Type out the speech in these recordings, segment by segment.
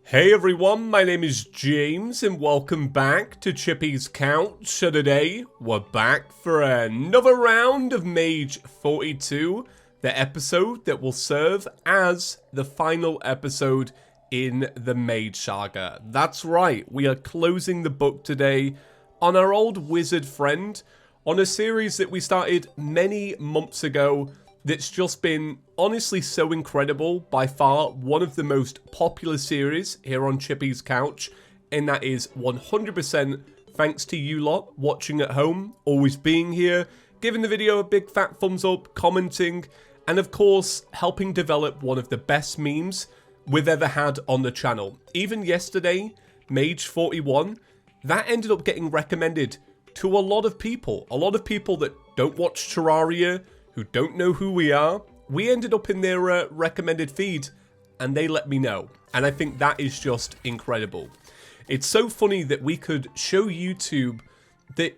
Hey everyone, my name is James and welcome back to Chippy's Couch. So today, we're back for another round of Mage 42, the episode that will serve as the final episode in the Mage Saga. That's right, we are closing the book today on our old wizard friend, on a series that we started many months ago that's just been honestly so incredible, by far one of the most popular series here on Chippy's Couch, and that is 100% thanks to you lot watching at home, always being here, giving the video a big fat thumbs up, commenting, and of course helping develop one of the best memes we've ever had on the channel. Even yesterday, Mage 41, that ended up getting recommended to a lot of people that don't watch Terraria, who don't know who we are. We ended up in their recommended feed and they let me know. And I think that is just incredible. It's so funny that we could show YouTube that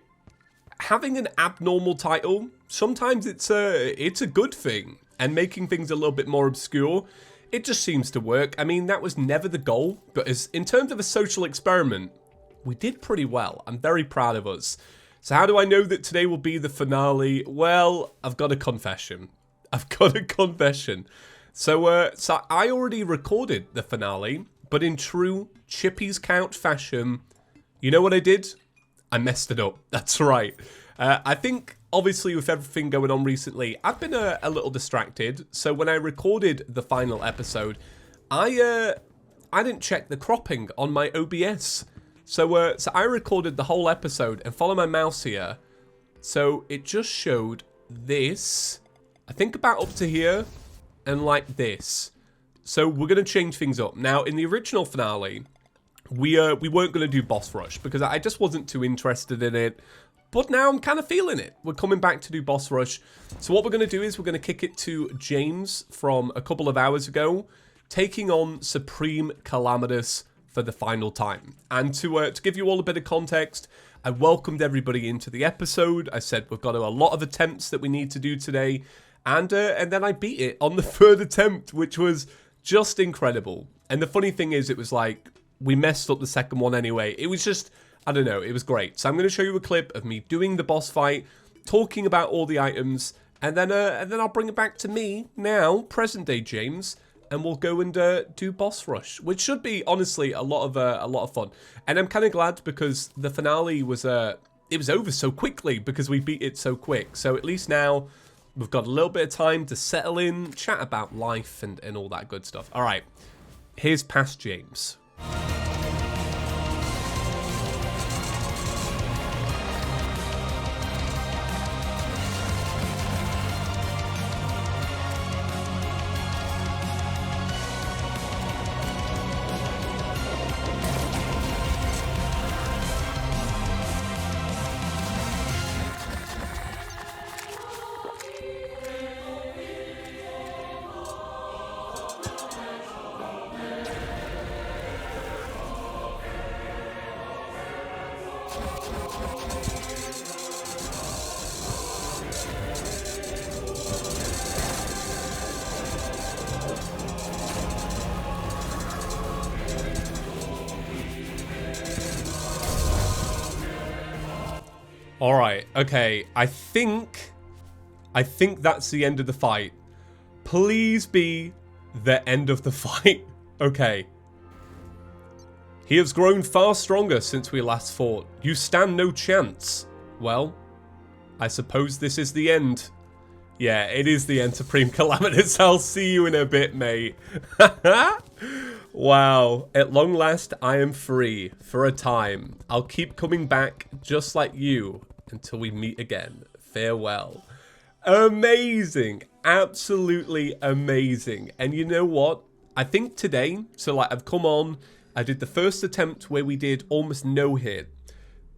having an abnormal title, sometimes it's a good thing. And making things a little bit more obscure, it just seems to work. I mean, that was never the goal, but in terms of a social experiment, we did pretty well. I'm very proud of us. So how do I know that today will be the finale? Well, I've got a confession. So I already recorded the finale, but in true Chippy's Couch fashion, you know what I did? I messed it up. That's right. I think, obviously, with everything going on recently, I've been a little distracted. So when I recorded the final episode, I didn't check the cropping on my OBS. So I recorded the whole episode, and follow my mouse here. So it just showed this, I think about up to here, and like this. So we're going to change things up. Now, in the original finale, we weren't going to do boss rush, because I just wasn't too interested in it. But now I'm kind of feeling it. We're coming back to do boss rush. So what we're going to do is we're going to kick it to James from a couple of hours ago, taking on Supreme Calamitas for the final time. And to give you all a bit of context, I welcomed everybody into the episode. I said we've got a lot of attempts that we need to do today, and then I beat it on the third attempt, which was just incredible. And the funny thing is, it was like we messed up the second one anyway. It was just, I don't know, it was great. So I'm going to show you a clip of me doing the boss fight, talking about all the items, and then I'll bring it back to me now, present day James. And we'll go and do boss rush, which should be honestly a lot of fun. And I'm kind of glad because the finale was it was over so quickly because we beat it so quick. So at least now we've got a little bit of time to settle in, chat about life and all that good stuff. All right, here's past James. Alright, okay, I think that's the end of the fight. Please be the end of the fight. Okay. He has grown far stronger since we last fought. You stand no chance. Well, I suppose this is the end. Yeah, it is the end, Supreme Calamitas. I'll see you in a bit, mate. Wow, at long last I am free for a time. I'll keep coming back just like you until we meet again. Farewell. Amazing, absolutely amazing. And you know what? I think today, so like I've come on, I did the first attempt where we did almost no hit.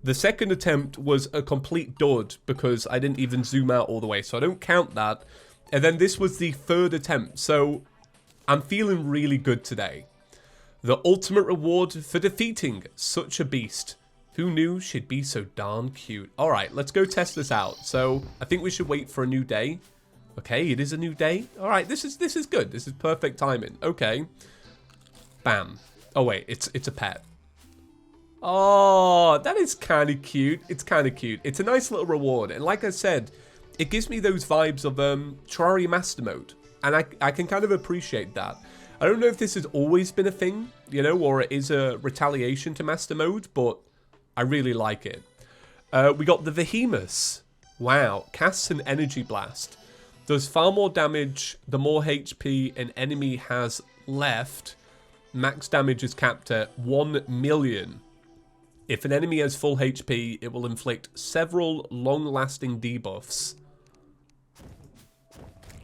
The second attempt was a complete dud because I didn't even zoom out all the way, so I don't count that. And then this was the third attempt, so I'm feeling really good today. The ultimate reward for defeating such a beast. Who knew she'd be so darn cute? Alright, let's go test this out. So, I think we should wait for a new day. Okay, it is a new day. Alright, this is good. This is perfect timing. Okay. Bam. Oh, wait, it's a pet. Oh, that is kind of cute. It's kind of cute. It's a nice little reward. And like I said, it gives me those vibes of Terraria Master Mode. And I can kind of appreciate that. I don't know if this has always been a thing, you know, or it is a retaliation to Master Mode, but I really like it. We got the Veinminer. Wow, casts an energy blast. Does far more damage the more HP an enemy has left. Max damage is capped at 1 million. If an enemy has full HP, it will inflict several long-lasting debuffs.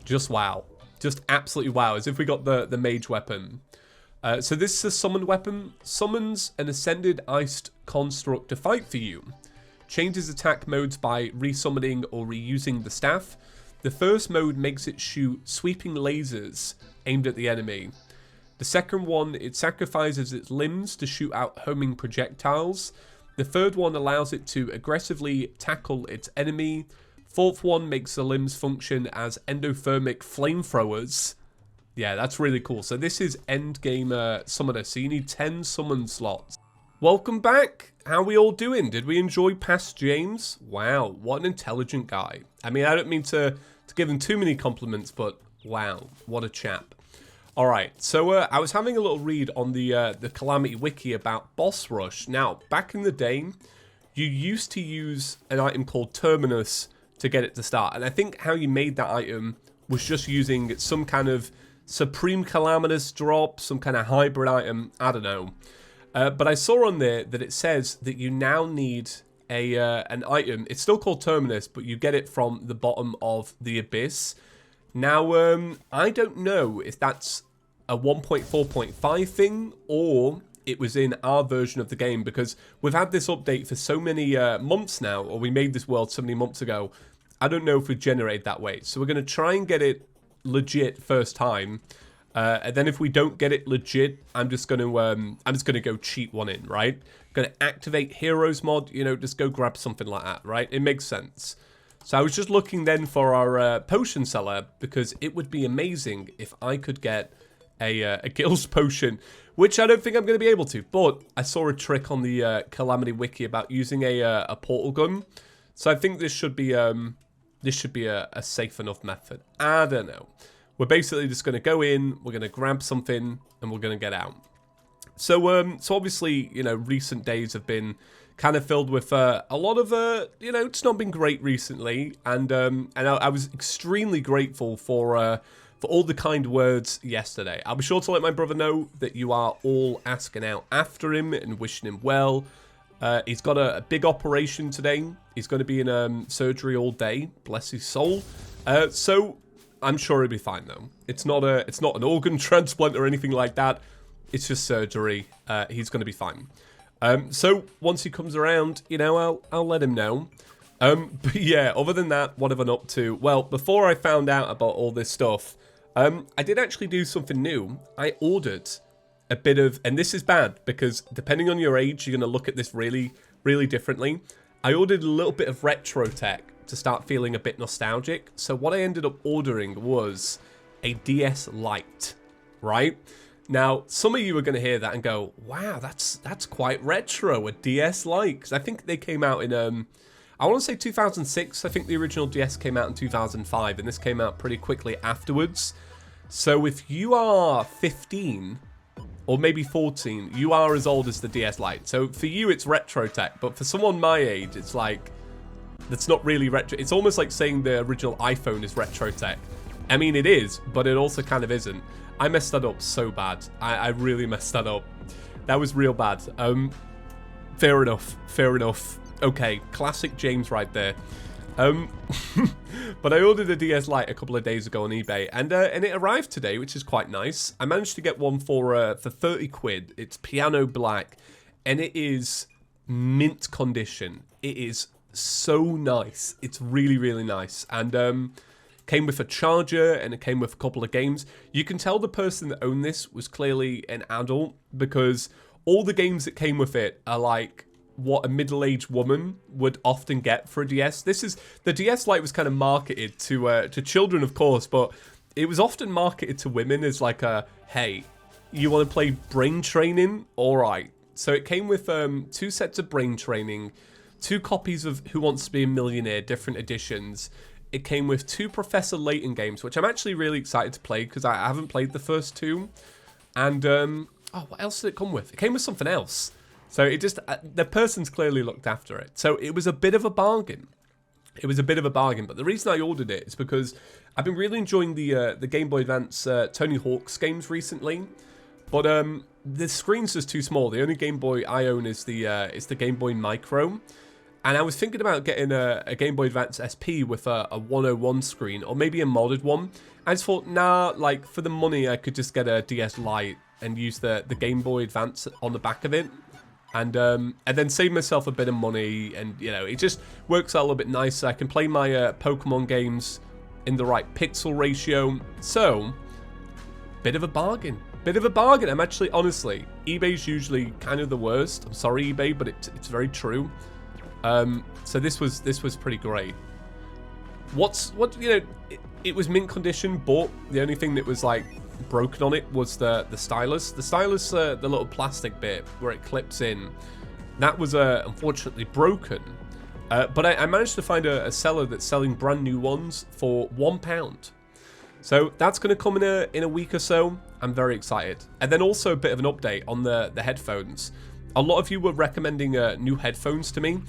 Just wow. Just absolutely wow, as if we got the mage weapon. So this is a summoned weapon. Summons an ascended iced construct to fight for you. Changes attack modes by resummoning or reusing the staff. The first mode makes it shoot sweeping lasers aimed at the enemy. The second one, it sacrifices its limbs to shoot out homing projectiles. The third one allows it to aggressively tackle its enemy. Fourth one makes the limbs function as endothermic flamethrowers. Yeah, that's really cool. So this is endgame summoner, so you need 10 summon slots. Welcome back. How are we all doing? Did we enjoy past James? Wow, what an intelligent guy. I mean, I don't mean to give him too many compliments, but wow, what a chap. All right, so I was having a little read on the Calamity wiki about boss rush. Now, back in the day, you used to use an item called Terminus to get it to start. And I think how you made that item was just using some kind of Supreme Calamitas drop, some kind of hybrid item, I don't know. But I saw on there that it says that you now need an item. It's still called Terminus, but you get it from the bottom of the Abyss. Now, I don't know if that's a 1.4.5 thing or it was in our version of the game, because we've had this update for so many months now, or we made this world so many months ago. I don't know if we generated that way. So we're going to try and get it legit first time. And then if we don't get it legit, I'm just going to go cheat one in, right? Going to activate Heroes mod, you know, just go grab something like that, right? It makes sense. So I was just looking then for our potion seller, because it would be amazing if I could get a Gills potion, which I don't think I'm going to be able to. But I saw a trick on the Calamity wiki about using a portal gun, so I think this should be a safe enough method. I don't know. We're basically just going to go in, we're going to grab something, and we're going to get out. So so obviously, you know, recent days have been kind of filled with a lot of you know, it's not been great recently, and I was extremely grateful for all the kind words yesterday. I'll be sure to let my brother know that you are all asking out after him and wishing him well. He's got a big operation today. He's going to be in surgery all day. Bless his soul. So I'm sure he'll be fine though. It's not an organ transplant or anything like that. It's just surgery. He's going to be fine. So once he comes around, you know, I'll let him know. But yeah, other than that, what have I been up to? Well, before I found out about all this stuff, I did actually do something new. I ordered a bit of, and this is bad because depending on your age, you're going to look at this really, really differently. I ordered a little bit of retro tech to start feeling a bit nostalgic. So what I ended up ordering was a DS Lite, right? Now, some of you are going to hear that and go, wow, that's quite retro, a DS Lite. Because I think they came out in, I want to say 2006. I think the original DS came out in 2005, and this came out pretty quickly afterwards. So if you are 15, or maybe 14, you are as old as the DS Lite. So for you, it's retro tech. But for someone my age, it's like, that's not really retro. It's almost like saying the original iPhone is retro tech. I mean, it is, but it also kind of isn't. I messed that up so bad. I really messed that up. That was real bad. Fair enough. Fair enough. Okay, classic James right there. But I ordered a DS Lite a couple of days ago on eBay, and it arrived today, which is quite nice. I managed to get one for 30 quid. It's piano black, and it is mint condition. It is so nice. It's really, really nice. And came with a charger, and it came with a couple of games. You can tell the person that owned this was clearly an adult, because all the games that came with it are like what a middle-aged woman would often get for a DS. The DS Lite was kind of marketed to children, of course, but it was often marketed to women as like a, hey, You want to play brain training? All right. So it came with 2 sets of brain training, 2 copies of Who Wants to Be a Millionaire, different editions. It came with 2 Professor Layton games, which I'm actually really excited to play because I haven't played the first 2. And, oh, what else did it come with? It came with something else. So it just, the person's clearly looked after it. So it was a bit of a bargain. It was a bit of a bargain. But the reason I ordered it is because I've been really enjoying the Game Boy Advance Tony Hawk's games recently. But the screen's just too small. The only Game Boy I own is the Game Boy Micro. And I was thinking about getting a Game Boy Advance SP with a 101 screen, or maybe a modded one. I just thought, nah, like, for the money, I could just get a DS Lite and use the Game Boy Advance on the back of it. And then save myself a bit of money, and, you know, it just works out a little bit nicer. I can play my Pokemon games in the right pixel ratio. So, bit of a bargain. Bit of a bargain. I'm actually, honestly, eBay's usually kind of the worst. I'm sorry, eBay, but it's very true. So this was pretty great. It was mint condition, but the only thing that was like broken on it was the stylus. The stylus, the little plastic bit where it clips in, that was unfortunately broken. But I managed to find a seller that's selling brand new ones for £1. So that's going to come in a week or so. I'm very excited. And then also a bit of an update on the headphones. A lot of you were recommending new headphones to me.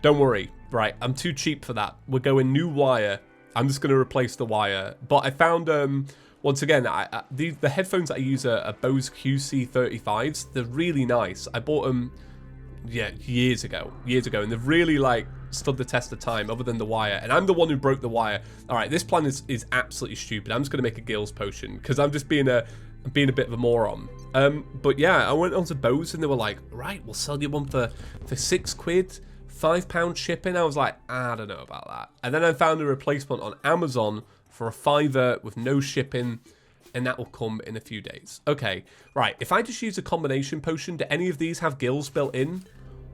Don't worry, right? I'm too cheap for that. We're going new wire. I'm just going to replace the wire. But I found, once again, the headphones that I use are Bose QC35s. They're really nice. I bought them, yeah, years ago, and they've really like stood the test of time, other than the wire. And I'm the one who broke the wire. All right, this plan is absolutely stupid. I'm just going to make a Gills potion because I'm just being a bit of a moron. But yeah, I went on to Bose and they were like, right, we'll sell you one for £6, £5 shipping. I was like, I don't know about that. And then I found a replacement on Amazon for a £5 with no shipping, and that will come in a few days. Okay, right. If I just use a combination potion, do any of these have gills built in?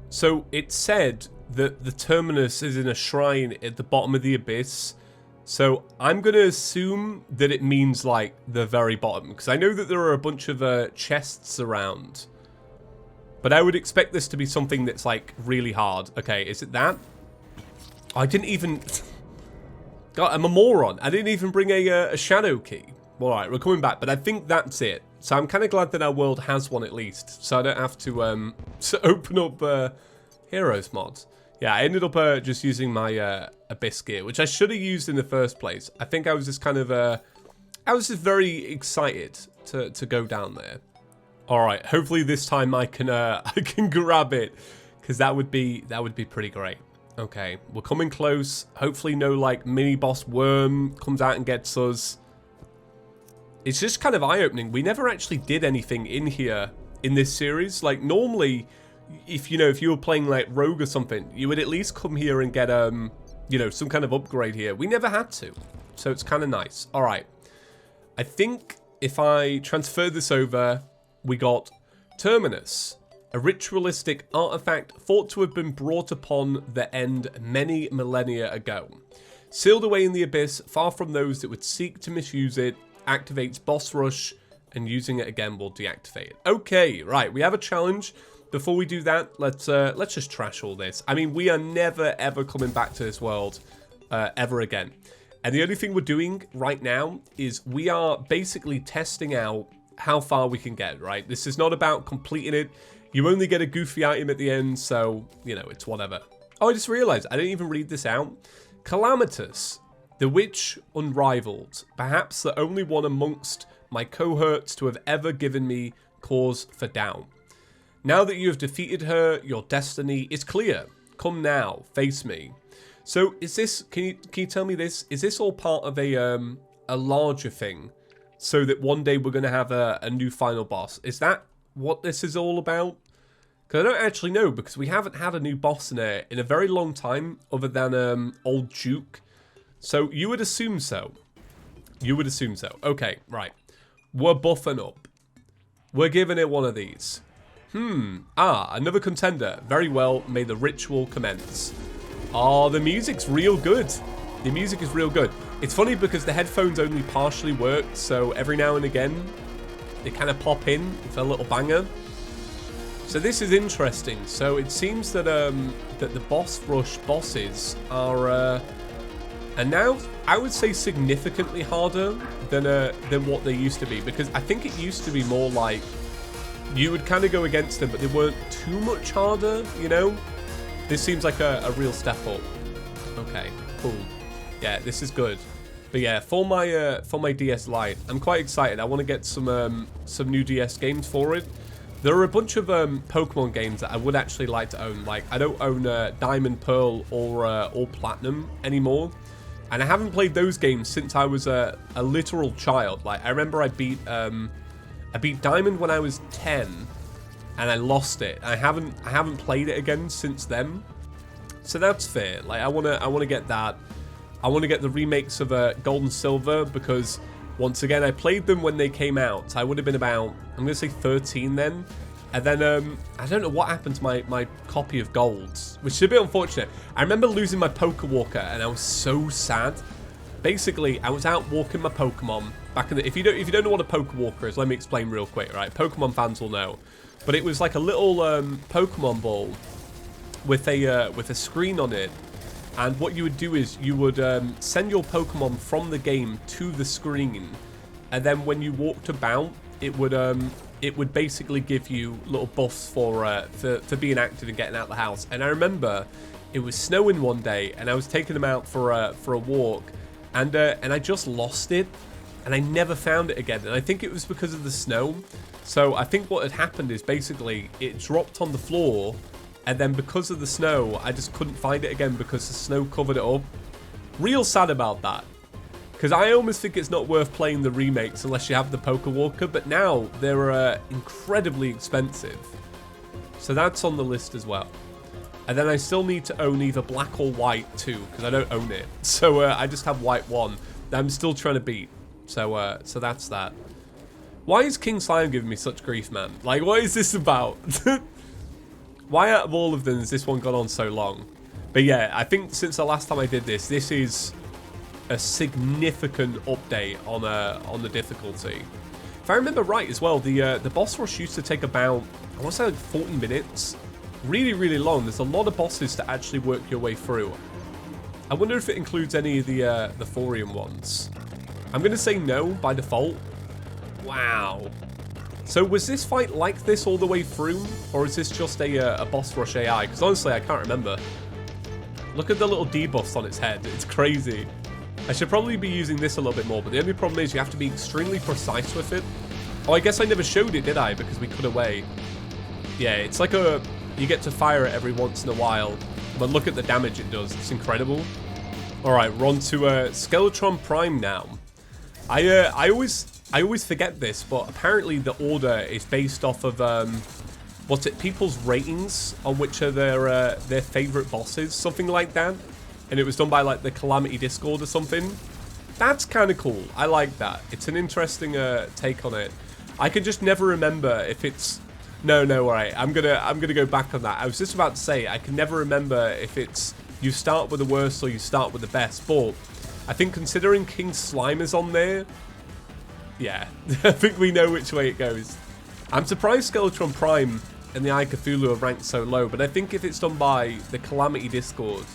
So it said that the terminus is in a shrine at the bottom of the abyss. So I'm going to assume that it means like the very bottom, because I know that there are a bunch of chests around. But I would expect this to be something that's like really hard. Okay, is it that? I didn't even... God, I'm a moron. I didn't even bring a shadow key. All right, we're coming back, but I think that's it. So I'm kind of glad that our world has one at least, so I don't have to open up Heroes mods. Yeah, I ended up just using my Abyss gear, which I should have used in the first place. I think I was just kind of... I was just very excited to go down there. All right, hopefully this time I can grab it, because that would be pretty great. Okay, we're coming close. Hopefully no like mini boss worm comes out and gets us. It's just kind of eye-opening. We never actually did anything in here in this series. Like normally, if you were playing like Rogue or something, you would at least come here and get some kind of upgrade here. We never had to, so it's kind of nice. All right, I think if I transfer this over. We got Terminus, a ritualistic artifact thought to have been brought upon the end many millennia ago. Sealed away in the abyss, far from those that would seek to misuse it, activates boss rush, and using it again will deactivate it. Okay, right, we have a challenge. Before we do that, let's just trash all this. I mean, we are never ever coming back to this world ever again. And the only thing we're doing right now is we are basically testing out how far we can get, right? This is not about completing it. You only get a goofy item at the end, so, it's whatever. Oh, I just realized, I didn't even read this out. Calamitas, the witch unrivaled, perhaps the only one amongst my cohorts to have ever given me cause for doubt. Now that you have defeated her, your destiny is clear. Come now, face me. So, is this, can you tell me this? Is this all part of a larger thing? So that one day we're going to have a new final boss. Is that what this is all about? Because I don't actually know, because we haven't had a new boss in a very long time, other than Old Duke. So you would assume so. You would assume so. Okay, right. We're buffing up. We're giving it one of these. Another contender. Very well, may the ritual commence. Oh, the music's real good. The music is real good. It's funny because the headphones only partially work, so every now and again, they kind of pop in for a little banger. So this is interesting. So it seems that that the boss rush bosses are now, I would say, significantly harder than what they used to be, because I think it used to be more like you would kind of go against them, but they weren't too much harder, you know? This seems like a real step up. Okay, cool. Yeah, this is good. But yeah, for my DS Lite, I'm quite excited. I want to get some new DS games for it. There are a bunch of Pokemon games that I would actually like to own. Like, I don't own Diamond, Pearl, or Platinum anymore. And I haven't played those games since I was a literal child. Like, I remember I beat Diamond when I was 10, and I lost it. I haven't played it again since then. So that's fair. Like, I wanna get that. I want to get the remakes of Gold and Silver, because once again, I played them when they came out. I would have been about, I'm gonna say 13 then. And then, I don't know what happened to my copy of Golds, which is a bit unfortunate. I remember losing my Poké Walker, and I was so sad. Basically, I was out walking my Pokemon back in the... If you don't know what a Poké Walker is, let me explain real quick, right? Pokemon fans will know. But it was like a little Pokemon ball with a screen on it. And what you would do is you would send your Pokemon from the game to the screen. And then when you walked about, it would basically give you little buffs for being active and getting out of the house. And I remember it was snowing one day, and I was taking them out for a walk, and I just lost it, and I never found it again. And I think it was because of the snow. So I think what had happened is basically it dropped on the floor, and then because of the snow, I just couldn't find it again because the snow covered it up. Real sad about that. Because I almost think it's not worth playing the remakes unless you have the Poké Walker, but now they're incredibly expensive. So that's on the list as well. And then I still need to own either black or white too, because I don't own it. So I just have white one that I'm still trying to beat. So so that's that. Why is King Slime giving me such grief, man? Like, what is this about? Why out of all of them has this one gone on so long? But yeah, I think since the last time I did this, this is a significant update on the difficulty. If I remember right as well, the boss rush used to take about, I want to say like 40 minutes. Really, really long. There's a lot of bosses to actually work your way through. I wonder if it includes any of the Thorium ones. I'm going to say no by default. Wow. So was this fight like this all the way through? Or is this just a boss rush AI? Because honestly, I can't remember. Look at the little debuffs on its head. It's crazy. I should probably be using this a little bit more, but the only problem is you have to be extremely precise with it. Oh, I guess I never showed it, did I? Because we cut away. Yeah, it's like you get to fire it every once in a while, but look at the damage it does. It's incredible. Alright, we're on to Skeletron Prime now. I always forget this, but apparently the order is based off of what's it? People's ratings on which are their favorite bosses, something like that. And it was done by like the Calamity Discord or something. That's kind of cool. I like that. It's an interesting take on it. I can just never remember if it's... No, alright. I'm gonna go back on that. I was just about to say I can never remember if it's you start with the worst or you start with the best. But I think considering King Slime is on there, yeah, I think we know which way it goes. I'm surprised Skeletron Prime and the Eye Cthulhu are ranked so low, but I think if it's done by the Calamity Discord,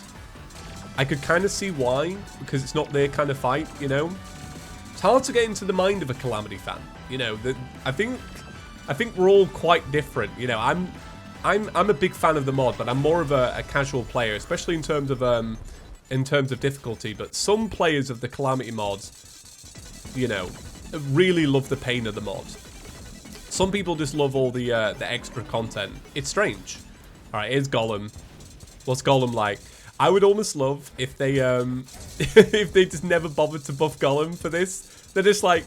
I could kind of see why, because it's not their kind of fight, you know? It's hard to get into the mind of a Calamity fan, you know? I think we're all quite different, you know? I'm a big fan of the mod, but I'm more of a casual player, especially in terms of difficulty. But some players of the Calamity mod, you know, really love the pain of the mod. Some people just love all the extra content. It's strange. All right, here's Golem. What's Golem like? I would almost love if they if they just never bothered to buff Golem for this. They're just like,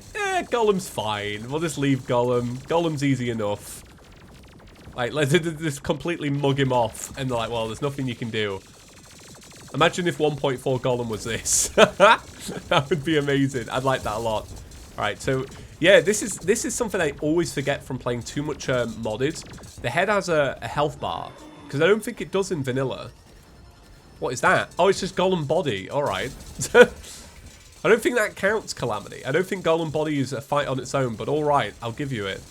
Golem's fine. We'll just leave Golem. Golem's easy enough. Like, let's just completely mug him off, and they're like, well, there's nothing you can do. Imagine if 1.4 Golem was this. That would be amazing. I'd like that a lot. All right, so yeah, this is something I always forget from playing too much modded. The head has a health bar, because I don't think it does in vanilla. What is that? Oh, it's just Golem body. All right. I I don't think that counts, Calamity. I don't think Golem Body is a fight on its own, but alright, I'll give you it.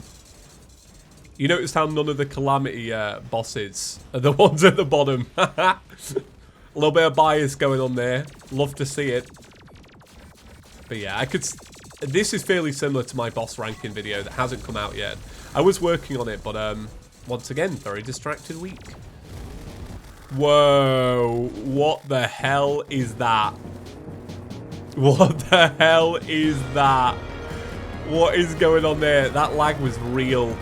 You notice how none of the Calamity bosses are the ones at the bottom. A little bit of bias going on there. Love to see it. But yeah, this is fairly similar to my boss ranking video that hasn't come out yet. I was working on it, but once again, very distracted week. Whoa, what the hell is that? What the hell is that? What is going on there? That lag was real.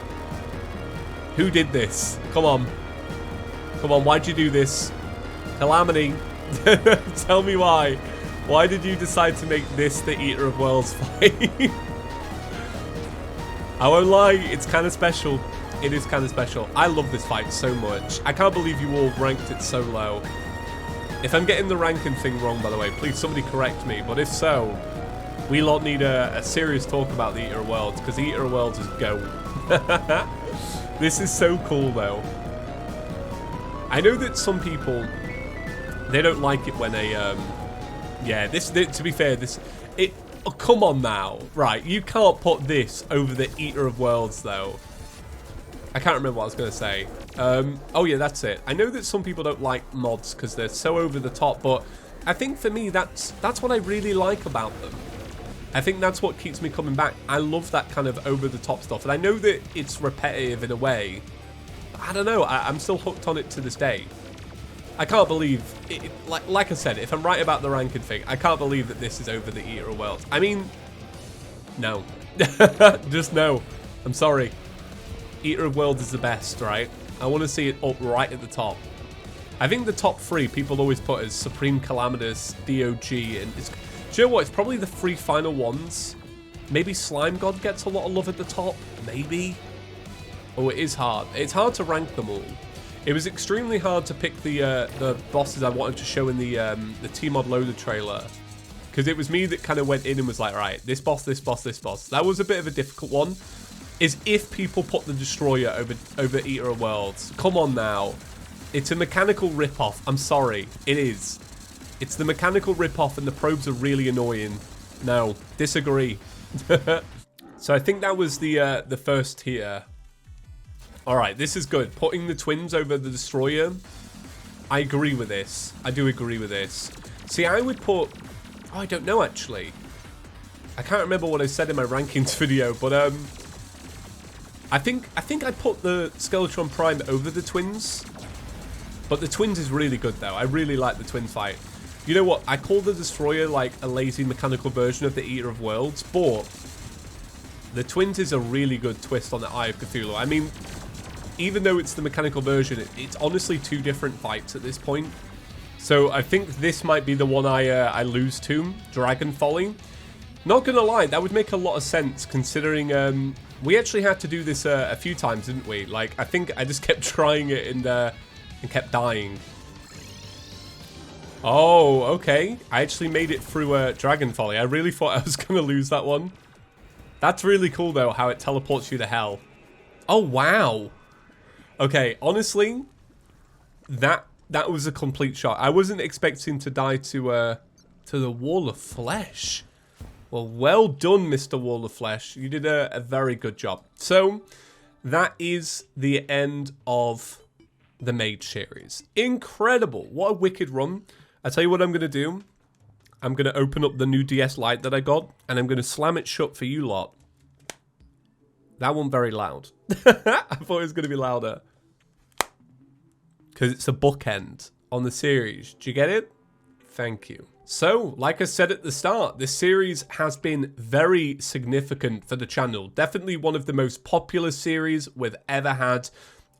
Who did this? Come on. Come on, why'd you do this? Calamity. Tell me why. Why did you decide to make this the Eater of Worlds fight? I won't lie, it's kind of special. It is kind of special. I love this fight so much. I can't believe you all ranked it so low. If I'm getting the ranking thing wrong, by the way, please somebody correct me. But if so, we lot need a serious talk about the Eater of Worlds, because the Eater of Worlds is gold. This is so cool, though. I know that some people, they don't like it when a, yeah, to be fair, oh, come on now. Right, you can't put this over the Eater of Worlds, though. I can't remember what I was going to say. Oh, yeah, that's it. I know that some people don't like mods because they're so over the top, but I think for me, that's what I really like about them. I think that's what keeps me coming back. I love that kind of over-the-top stuff. And I know that it's repetitive in a way. I don't know. I'm still hooked on it to this day. I can't believe... like I said, if I'm right about the ranking thing, I can't believe that this is over the Eater of Worlds. I mean, no. Just no. I'm sorry. Eater of Worlds is the best, right? I want to see it up right at the top. I think the top three people always put as Supreme Calamitas, DOG, and... Do you know what? It's probably the three final ones. Maybe Slime God gets a lot of love at the top. Maybe. Oh, it is hard. It's hard to rank them all. It was extremely hard to pick the bosses I wanted to show in the T-Mod Loader trailer. Because it was me that kind of went in and was like, right, this boss, this boss, this boss. That was a bit of a difficult one. Is if people put the Destroyer over Eater of Worlds. Come on now. It's a mechanical ripoff. I'm sorry. It is. It's the mechanical ripoff and the probes are really annoying. No, disagree. So I think that was the first tier. Alright, this is good. Putting the twins over the Destroyer. I agree with this. I do agree with this. See, I would put... Oh, I don't know, actually. I can't remember what I said in my rankings video, but I think I put the Skeletron Prime over the twins. But the twins is really good, though. I really like the twin fight. You know what? I call the Destroyer like a lazy mechanical version of the Eater of Worlds, but the twins is a really good twist on the Eye of Cthulhu. I mean, even though it's the mechanical version, it's honestly two different fights at this point. So I think this might be the one I lose to, Dragon Folly. Not gonna lie, that would make a lot of sense considering we actually had to do this a few times, didn't we? Like, I think I just kept trying it and kept dying. Oh, okay. I actually made it through Dragon Folly. I really thought I was going to lose that one. That's really cool, though, how it teleports you to hell. Oh, wow. Okay, honestly, that was a complete shot. I wasn't expecting to die to the Wall of Flesh. Well done, Mr. Wall of Flesh. You did a very good job. So, that is the end of the Mage series. Incredible. What a wicked run. I tell you what I'm going to do. I'm going to open up the new DS Lite that I got, and I'm going to slam it shut for you lot. That one very loud. I thought it was going to be louder. Because it's a bookend on the series. Do you get it? Thank you. So, like I said at the start, this series has been very significant for the channel. Definitely one of the most popular series we've ever had.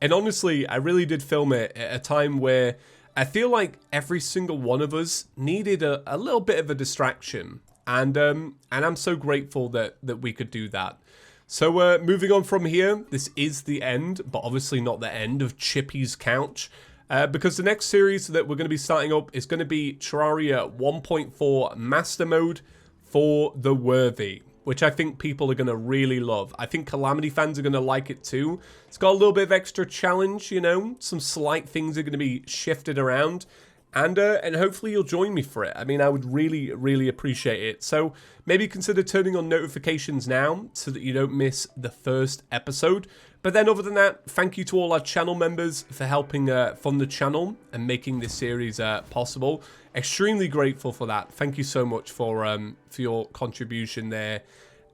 And honestly, I really did film it at a time where I feel like every single one of us needed a little bit of a distraction. And I'm so grateful that we could do that. So moving on from here, this is the end, but obviously not the end of Chippy's Couch. Because the next series that we're going to be starting up is going to be Terraria 1.4 Master Mode for the Worthy, which I think people are going to really love. I think Calamity fans are going to like it too. It's got a little bit of extra challenge, you know. Some slight things are going to be shifted around. And hopefully you'll join me for it. I mean, I would really, really appreciate it. So maybe consider turning on notifications now so that you don't miss the first episode. But then other than that, thank you to all our channel members for helping fund the channel and making this series possible. Extremely grateful for that. Thank you so much for your contribution there.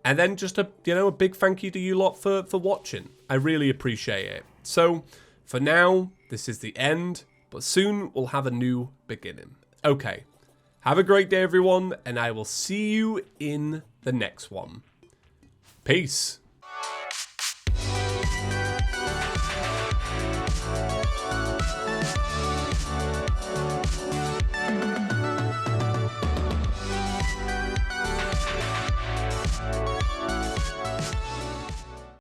And then just a big thank you to you lot for watching. I really appreciate it. So for now, this is the end. But soon we'll have a new beginning. Okay. Have a great day, everyone. And I will see you in the next one. Peace.